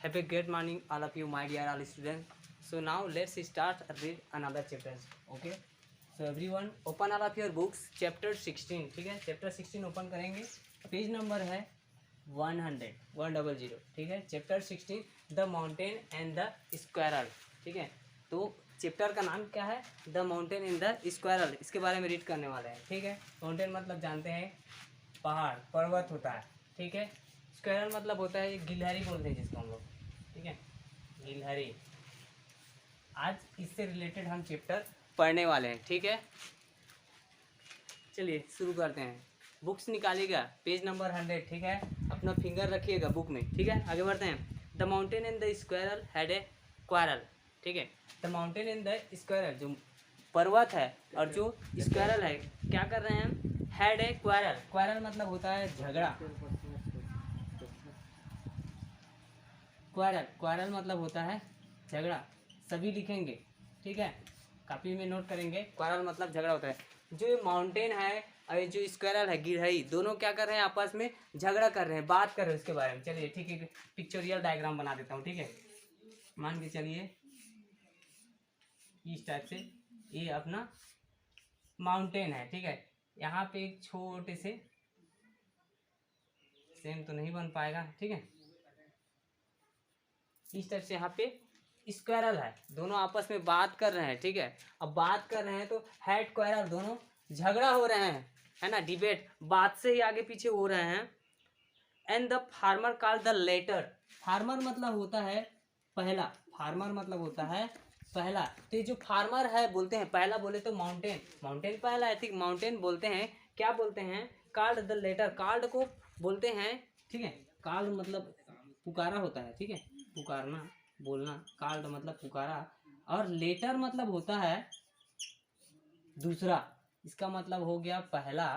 Have a great morning, all of you, my dear all students. So now let's start read another chapters. Okay. So everyone, open all of your books. Chapter 16. ठीक है, chapter 16 open करेंगे. Page number है 100. ठीक है. Chapter 16 the mountain and the squirrel. ठीक है. तो chapter का नाम क्या है? The mountain and the squirrel. इसके बारे में रीड करने वाले हैं. ठीक है. माउंटेन मतलब जानते हैं पहाड़, पर्वत होता है. ठीक है. स्क्वायरल मतलब होता है गिलहरी बोलते हैं जिसको हम लोग. ठीक है, गिलहरी. आज इससे रिलेटेड हम चैप्टर पढ़ने वाले हैं. ठीक है, चलिए शुरू करते हैं. बुक्स निकालिएगा, पेज नंबर 100. ठीक है, अपना फिंगर रखिएगा बुक में. ठीक है, आगे बढ़ते हैं. The mountain and the squirrel had a quarrel. ठीक है, the mountain and the squirrel, जो पर्वत है और जो स्क्वायरल है, क्या कर रहे हैं? Had a quarrel. क्वारल मतलब होता है झगड़ा. क्वारल मतलब होता है झगड़ा. सभी लिखेंगे. ठीक है, कॉपी में नोट करेंगे. क्वारल मतलब झगड़ा होता है. जो माउंटेन है और जो स्क्वायरल है, गिलहरी, दोनों क्या कर रहे हैं? आपस में झगड़ा कर रहे हैं, बात कर रहे हैं उसके बारे में. चलिए ठीक है, पिक्चोरियल डायग्राम बना देता हूँ. ठीक है, मान के चलिए इस टाइप से ये अपना माउंटेन है. ठीक है, यहाँ पे एक छोटे से, सेम तो नहीं बन पाएगा. ठीक है, इस टाइप से यहाँ पे स्क्वायरल है, दोनों आपस में बात कर रहे हैं. ठीक है, अब बात कर रहे हैं तो हैड क्वायरल, दोनों झगड़ा हो रहे हैं, है ना, डिबेट, बात से ही आगे पीछे हो रहे हैं. And the farmer call the letter. Farmer मतलब होता है पहला. फार्मर मतलब होता है पहला. तो ये जो फार्मर है बोलते हैं पहला, बोले तो माउंटेन, माउंटेन पहला है. ठीक, माउंटेन बोलते हैं, क्या बोलते हैं? Called the letter. कॉल्ड को बोलते हैं. ठीक है, कॉल्ड मतलब पुकारा होता है. ठीक है, पुकारना, बोलना. कॉल्ड मतलब पुकारा, और लेटर मतलब होता है दूसरा. इसका मतलब हो गया पहला,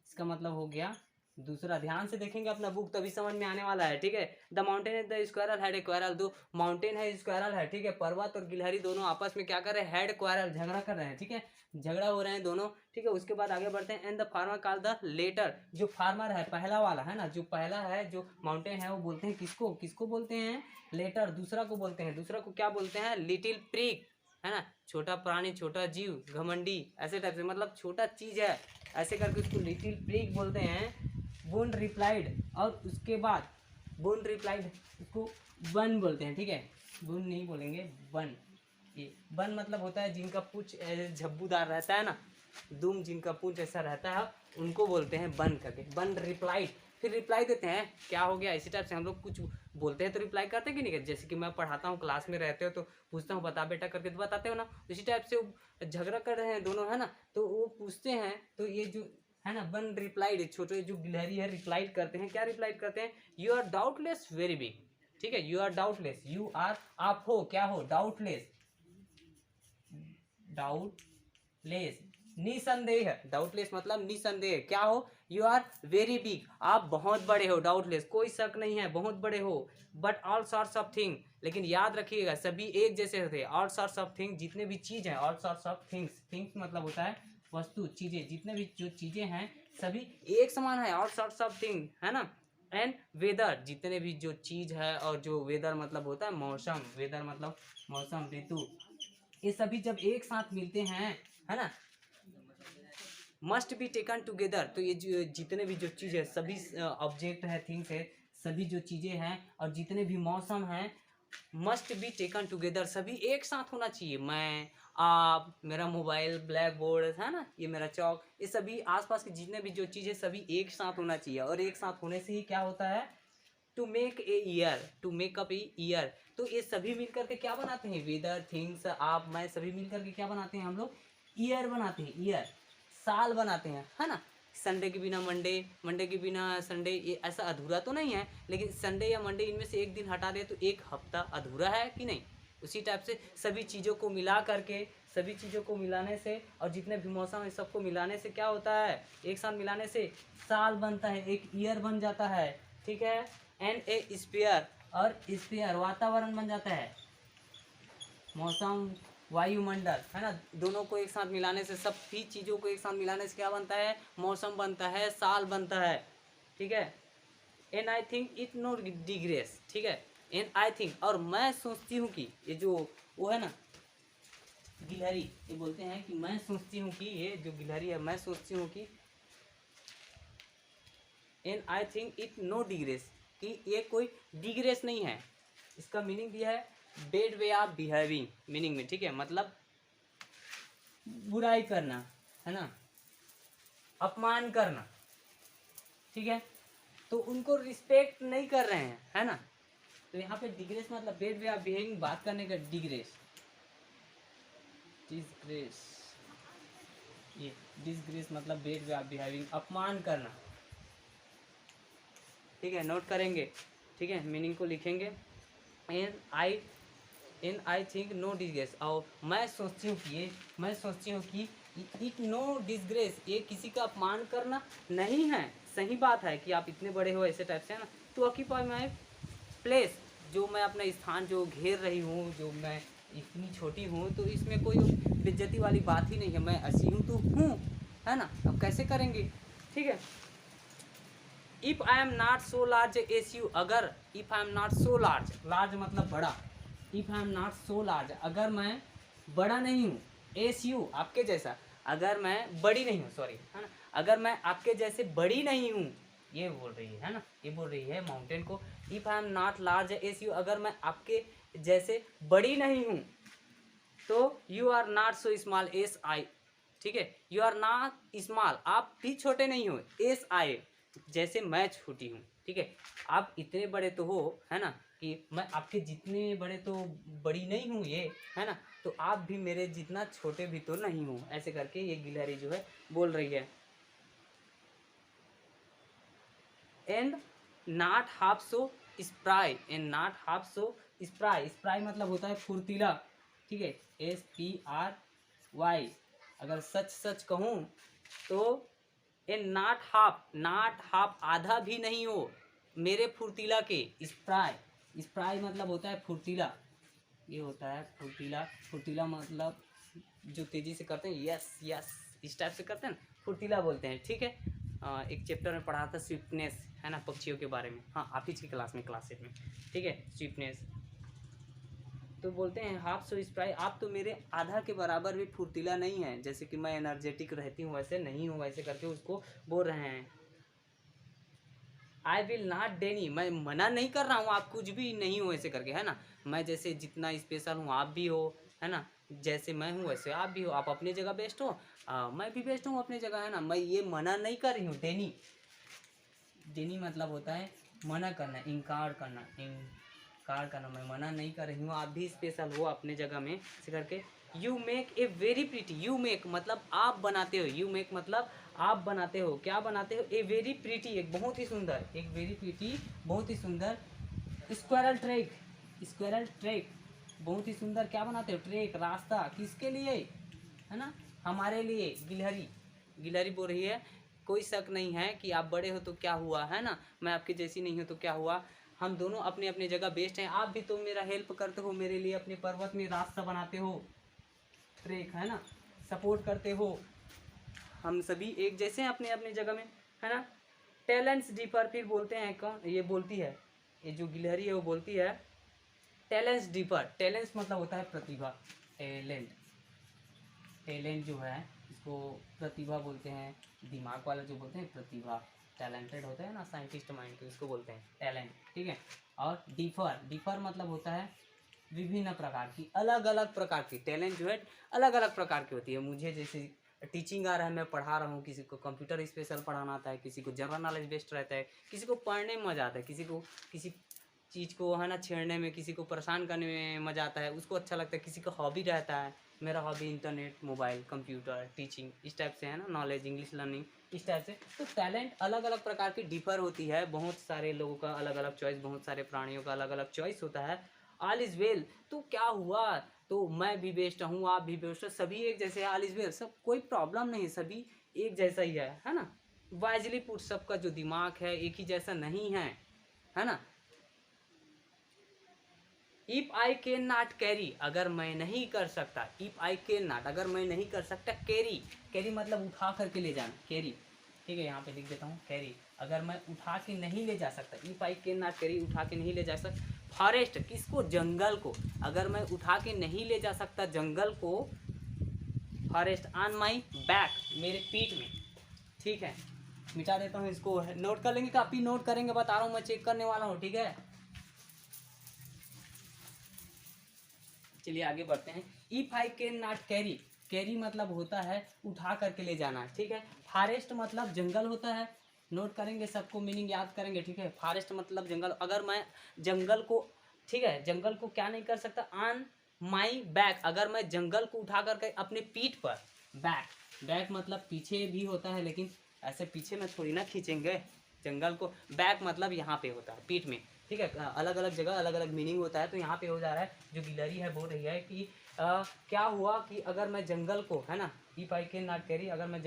इसका मतलब हो गया दूसरा. ध्यान से देखेंगे अपना बुक तभी समझ में आने वाला है. ठीक है, the mountain and the squirrel had a quarrel. दो माउंटेन है, स्क्वायरल है. ठीक है, पर्वत और गिलहरी दोनों आपस में क्या कर रहे हैं? हैड क्वारल, झगड़ा कर रहे हैं. ठीक है, झगड़ा हो रहे हैं दोनों. ठीक है, उसके बाद आगे बढ़ते हैं. And the farmer call the letter. जो फार्मर है पहला वाला है ना, जो पहला है, जो माउंटेन है, वो बोलते हैं किसको? किसको बोलते हैं? लेटर. दूसरा को बोलते हैं, दूसरा को क्या बोलते हैं? लिटिल प्रिक, है ना, छोटा प्राणी, छोटा जीव, घमंडी, ऐसे टाइप से, मतलब छोटा चीज है, ऐसे करके उसको लिटिल प्रिक बोलते हैं. बोन रिप्लाइड, और उसके बाद बोन रिप्लाइड, उसको बन बोलते हैं. ठीक है, बोन नहीं बोलेंगे, बन. ये बन मतलब होता है जिनका पूंछ झब्बूदार रहता है ना, दुम, जिनका पूंछ ऐसा रहता है, उनको बोलते हैं बन करके. बन रिप्लाइड, फिर रिप्लाई देते हैं. क्या हो गया? इसी टाइप से हम लोग कुछ बोलते हैं तो रिप्लाई करते हैं कि नहीं करते? जैसे कि मैं पढ़ाता हूँ, क्लास में रहते हो तो पूछता हूँ बता बेटा करके, तो बताते हो ना. इसी टाइप से वो झगड़ा कर रहे हैं दोनों, है ना, तो वो पूछते हैं. तो ये जो है ना, बन रिप्लाइड, छोटे जो गिलहरी है रिप्लाइड करते हैं. क्या रिप्लाइड करते हैं? You are doubtless very big. ठीक है, you are doubtless, you are आप हो, क्या हो? डाउटलेस, डाउटलेस, निसंदेह. डाउटलेस मतलब निसंदेह. क्या हो? यू आर वेरी बिग, आप बहुत बड़े हो. डाउटलेस, कोई शक नहीं है, बहुत बड़े हो. But all sorts of thing, लेकिन याद रखिएगा सभी एक जैसे होते हैं. ऑल सॉर्ट्स ऑफ थिंग, जितने भी चीज हैं, all sorts of things. Things मतलब होता है वस्तु, चीजें, जितने भी जो चीजें हैं सभी एक समान है. ऑल सॉर्ट्स ऑफ थिंग, है ना. एंड वेदर, जितने भी जो चीज है, और जो वेदर मतलब होता है मौसम. वेदर मतलब मौसम, ऋतु. ये सभी जब एक साथ मिलते हैं, है ना, मस्ट बी टेकन टुगेदर. तो ये जो जितने भी जो चीज़ है, सभी ऑब्जेक्ट है, थिंग्स है, सभी जो चीज़ें हैं और जितने भी मौसम हैं, मस्ट बी टेकन टुगेदर, सभी एक साथ होना चाहिए. मैं, आप, मेरा मोबाइल, ब्लैक बोर्ड है ना, ये मेरा चौक, ये सभी आसपास के जितने भी जो चीज़ है सभी एक साथ होना चाहिए. और एक साथ होने से ही क्या होता है? To make a year, to make up a year. तो ये सभी मिलकर के क्या बनाते हैं? वेदर, थिंग्स, आप, मैं, सभी मिलकर के क्या बनाते हैं हम लोग? ईयर बनाते हैं. ईयर, साल बनाते हैं, है ना. संडे के बिना मंडे, मंडे के बिना संडे, ये ऐसा अधूरा तो नहीं है, लेकिन संडे या मंडे इनमें से एक दिन हटा दे तो एक हफ्ता अधूरा है कि नहीं. उसी टाइप से सभी चीज़ों को मिला करके, सभी चीज़ों को मिलाने से और जितने भी मौसम है सबको मिलाने से क्या होता है? एक साथ मिलाने से साल बनता है, एक ईयर बन जाता है. ठीक है, एंड ए स्पेयर, और स्पेयर वातावरण बन जाता है, मौसम, वायुमंडल, है ना. दोनों को एक साथ मिलाने से, सभी चीज़ों को एक साथ मिलाने से क्या बनता है? मौसम बनता है, साल बनता है. ठीक है, and I think it no disgrace. ठीक है, एंड आई थिंक, और मैं सोचती हूँ कि, ये जो वो है ना गिलहरी, ये बोलते हैं कि मैं सोचती हूँ कि, ये जो गिलहरी है मैं सोचती हूँ कि, and I think it no disgrace, कि ये कोई डिग्रेस नहीं है। इसका मीनिंग दिया है bad way of behaving meaning में, ठीक है, मतलब बुराई करना, है ना, अपमान करना, ठीक है, तो उनको रिस्पेक्ट नहीं कर रहे हैं, है ना। तो यहाँ पे डिग्रेस मतलब बैड वे ऑफ बिहेविंग, बात करने का डिग्रेस, डिसग्रेस, ये डिसग्रेस मतलब बैड वे ऑफ बिहेविंग, अपमान करना, ठीक है, नोट करेंगे, ठीक है, मीनिंग को लिखेंगे। And I think no disgrace, और मैं सोचती हूँ कि, ये मैं सोचती हूँ कि इट नो डिसग्रेस, ये किसी का अपमान करना नहीं है। सही बात है कि आप इतने बड़े हो ऐसे टाइप से, है ना, टू ऑक्यूपाई माई प्लेस, जो मैं अपना स्थान जो घेर रही हूँ, जो मैं इतनी छोटी हूँ, तो इसमें कोई बेइज्जती वाली बात ही नहीं है, मैं असीम तो हूँ, है ना। अब कैसे करेंगे, ठीक है। If I am not so large as you, अगर if I am not so large, large मतलब बड़ा, if I am not so large, अगर मैं बड़ा नहीं हूँ, एस यू आपके जैसा, अगर मैं बड़ी नहीं हूँ, सॉरी, है ना, अगर मैं आपके जैसे बड़ी नहीं हूँ, ये बोल रही है ना, ये बोल रही है माउंटेन को, if I am not large as you, अगर मैं आपके जैसे बड़ी नहीं हूँ, तो you are not so small as I, ठीक है, यू आर नॉट स्मॉल, आप भी छोटे नहीं हो, एस आई, जैसे मैं छोटी हूँ, ठीक है, आप इतने बड़े तो हो, है ना, कि मैं आपके जितने बड़े तो बड़ी नहीं हूँ ये, है ना, तो आप भी मेरे जितना छोटे भी तो नहीं हूँ, ऐसे करके ये गिलहरी जो है बोल रही है। And not half so spry, and not half so spry, spry मतलब होता है फुर्तीला, ठीक है, SPRY, अगर सच सच कहूँ तो, एंड नॉट हाफ आधा भी नहीं हो मेरे फुर्तीला के, स्प्राई, स्प्राई मतलब होता है फुर्तीला, ये होता है फुर्तीला, फुर्तीला मतलब जो तेजी से करते हैं, यस यस इस टाइप से करते हैं ना, फुर्तीला बोलते हैं, ठीक है। एक चैप्टर में पढ़ा था स्विफ्टनेस, है ना, पक्षियों के बारे में, हाँ आप ही की क्लास में, क्लास 8 में, ठीक है, स्विफ्टनेस, तो बोलते हैं हाफ सो स्प्राई, आप तो मेरे आधा के बराबर भी फुर्तीला नहीं है, जैसे कि मैं एनर्जेटिक रहती हूँ वैसे नहीं हूँ, वैसे करके उसको बोल रहे हैं। आई विल नॉट डेनी, मैं मना नहीं कर रहा हूँ आप कुछ भी नहीं हो ऐसे करके, है ना, मैं जैसे जितना स्पेशल हूँ आप भी हो, है ना, जैसे मैं हूँ वैसे आप भी हो, आप अपनी जगह बेस्ट हो, मैं भी बेस्ट हूँ अपनी जगह, है ना, मैं ये मना नहीं कर रही हूँ। डेनी, डेनी मतलब होता है मना करना, इनकार करना, इनकार करना, मैं मना नहीं कर रही हूँ, आप भी स्पेशल हो अपने जगह में, ऐसे करके। You make a very pretty, you make मतलब आप बनाते हो, यू मेक मतलब आप बनाते हो, क्या बनाते हो, ए वेरी प्रीटी, एक बहुत ही सुंदर, एक वेरी प्रीटी बहुत ही सुंदर स्क्वायरल ट्रैक, स्क्वायरल ट्रैक बहुत ही सुंदर क्या बनाते हो, ट्रैक, रास्ता, किसके लिए, है ना, हमारे लिए। गिलहरी, गिलहरी बोल रही है कोई शक नहीं है कि आप बड़े हो तो क्या हुआ, है ना, मैं आपकी जैसी नहीं हूँ तो क्या हुआ, हम दोनों अपने अपने जगह बेस्ट हैं, आप भी तो मेरा हेल्प करते हो, मेरे लिए अपने पर्वत में रास्ता बनाते हो, ट्रैक, है ना, सपोर्ट करते हो, हम सभी एक जैसे हैं अपने अपने जगह में, है ना। टैलेंट्स डिफर, फिर बोलते हैं कौन, ये बोलती है, ये जो गिलहरी है वो बोलती है टैलेंट्स डिफर, टैलेंट्स मतलब होता है प्रतिभा, टैलेंट, टैलेंट जो है इसको प्रतिभा बोलते हैं, दिमाग वाला जो बोलते हैं प्रतिभा, टैलेंटेड होता है ना साइंटिस्ट माइंड के, उसको बोलते हैं टैलेंट, ठीक है। और डिफर, डिफर मतलब होता है विभिन्न प्रकार की, अलग अलग प्रकार की, टैलेंट जो है अलग अलग प्रकार की होती है। मुझे जैसे टीचिंग आ रहा है, मैं पढ़ा रहा हूँ, किसी को कंप्यूटर स्पेशल पढ़ाना आता है, किसी को जनरल नॉलेज बेस्ड रहता है, किसी को पढ़ने में मज़ा आता है, किसी को किसी चीज़ को, है ना, छेड़ने में, किसी को परेशान करने में मज़ा आता है, उसको अच्छा लगता है, किसी का हॉबी रहता है, मेरा hobby internet, mobile, computer, teaching, इस टाइप से, है ना, नॉलेज, इंग्लिश लर्निंग, इस टाइप से। तो टैलेंट अलग अलग प्रकार की डिफर होती है, बहुत सारे लोगों का अलग अलग चॉइस, बहुत सारे प्राणियों का अलग अलग चॉइस होता है। ऑल इज़ वेल, तो क्या हुआ, तो मैं भी बेस्ट हूँ, आप भी बेस्ट हो, सभी एक जैसे, ऑल इज़ वेल, सब कोई प्रॉब्लम नहीं, सभी एक जैसा ही है ना। वाइजली पुट, सबका जो दिमाग है एक ही जैसा नहीं है ना। If I can not carry, अगर मैं नहीं कर सकता, इफ़ आई कैन नॉट अगर मैं नहीं कर सकता, कैरी, कैरी मतलब उठा करके ले जाना, कैरी, ठीक है, यहाँ पे लिख देता हूँ कैरी, अगर मैं उठा के नहीं ले जा सकता, if I can not carry, उठा के नहीं ले जा सकता, फॉरेस्ट किसको, जंगल को, अगर मैं उठा के नहीं ले जा सकता जंगल को, फॉरेस्ट ऑन माई बैक, मेरे पीठ में, ठीक है। मिटा देता हूँ इसको, नोट कर लेंगे, काफी नोट करेंगे, बता रहा हूँ मैं, चेक करने वाला हूँ, ठीक है। चलिए आगे बढ़ते हैं। If I can not carry, carry मतलब होता है उठा करके ले जाना, ठीक है। फॉरेस्ट मतलब जंगल होता है, नोट करेंगे, सबको मीनिंग याद करेंगे, ठीक है। फॉरेस्ट मतलब जंगल, अगर मैं जंगल को, ठीक है, जंगल को क्या नहीं कर सकता, ऑन माई बैक, अगर मैं जंगल को उठा करके अपने पीठ पर, बैक, बैक मतलब पीछे भी होता है, लेकिन ऐसे पीछे में थोड़ी ना खींचेंगे जंगल को, बैक मतलब यहाँ पे होता है, पीठ में, ठीक है। अलग अलग जगह अलग अलग मीनिंग होता है, तो यहाँ पे हो जा रहा है, जो गिलहरी है बोल रही है कि क्या हुआ कि अगर मैं जंगल को, है ना, if I can not carry, अगर मैं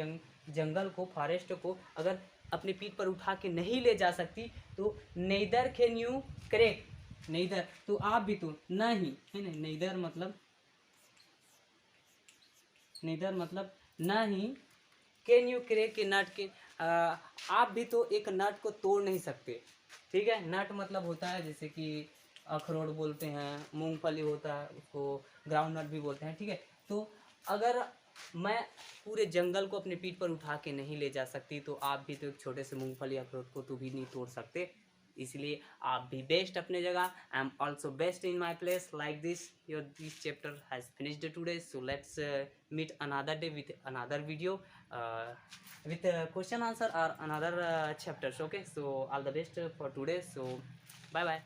जंगल को, फॉरेस्ट को अगर अपने पीठ पर उठा के नहीं ले जा सकती, तो neither can you correct, neither तो आप भी तो नहीं, है ना, नेदर मतलब, नेदर मतलब नहीं, कैन यू क्रेक के नट के, आप भी तो एक नट को तोड़ नहीं सकते, ठीक है। नट मतलब होता है जैसे कि अखरोट बोलते हैं, मूंगफली होता है, उसको ग्राउंड नट भी बोलते हैं, ठीक है। तो अगर मैं पूरे जंगल को अपने पीठ पर उठा के नहीं ले जा सकती, तो आप भी तो एक छोटे से मूंगफली अखरोट को तो भी नहीं तोड़ सकते, इसलिए आप भी बेस्ट अपने जगह, I am also best in my place, like this your this chapter has finished today, so let's meet another day with another video, with question answer or another chapters, okay, so all the best for today, so bye bye.